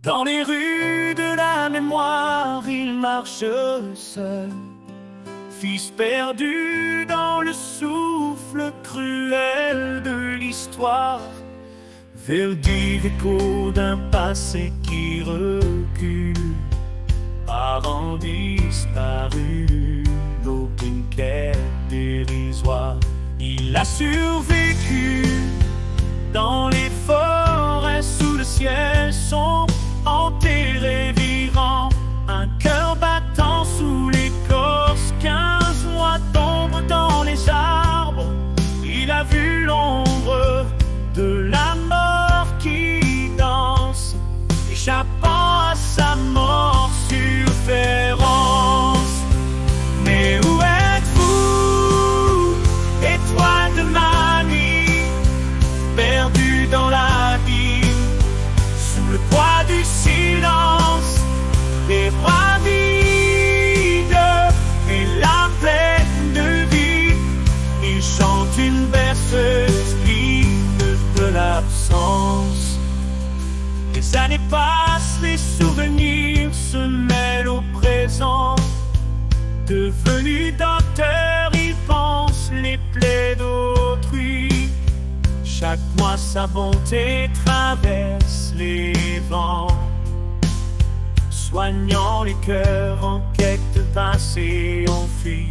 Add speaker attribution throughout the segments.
Speaker 1: Dans les rues de la mémoire, il marche seul, fils perdu dans le souffle cruel de l'histoire, verdir écho d'un passé qui recule, parents disparus, aucune quête dérisoire. Il a survécu dans les forêts sous le ciel sombre, enterré vivant, un cœur battant sous l'écorce. 15 mois d'ombre dans les arbres, il a vu l'ombre de la mort qui danse, échappant à sa mort surférence. Mais où êtes-vous, étoile de ma nuit, perdue dans l'abîme, sous le poids du silence, les bras vides et l'âme pleine de vie? Il chante une berceuse hymne de l'absence. Les années passent, les souvenirs se mêlent au présent. Devenu docteur, il pense les plaies d'autrui. Chaque mois sa bonté traverse les vents, soignant les cœurs en quête de passé enfui.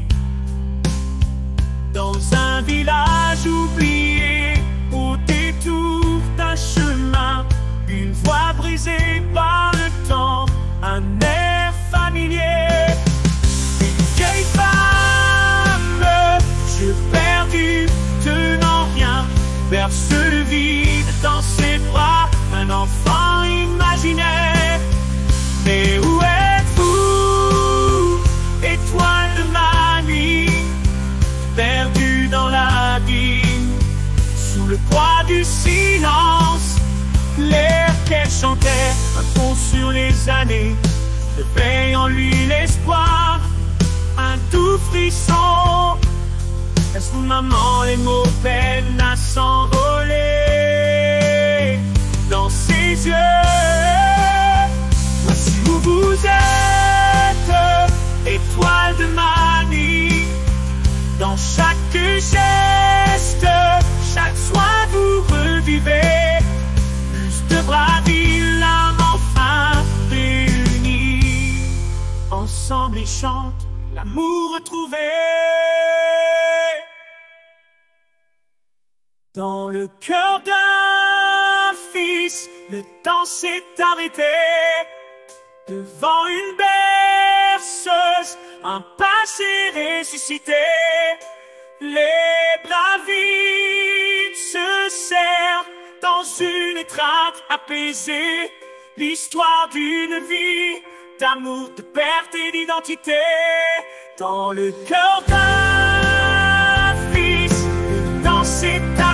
Speaker 1: Dans un village oublié, au détour d'un chemin, une voix brisée par le temps, un air familier. Une vieille femme, je perdu, tenant rien, berce le vide dans ses bras, un enfant imaginaire. Mais où êtes-vous, étoile de ma nuit, perdue dans l'abîme, sous le poids du silence? L'air qu'elle chantait, un pont sur les années, réveille en lui l'espoir, un doux frisson. Est-ce que maman, les mots peinent à s'envoler dans ses yeux? Voici où vous êtes, étoile de ma nuit, dans chaque geste, chaque soin vous revivez, plus de braville, l'âme enfin réunie. Ensemble ils chantent l'amour retrouvé. Dans le cœur d'un fils, le temps s'est arrêté. Devant une berceuse, un passé ressuscité. Les bras vides se serrent dans une étreinte apaisée. L'histoire d'une vie d'amour, de perte et d'identité. Dans le cœur d'un fils, le temps s'est arrêté.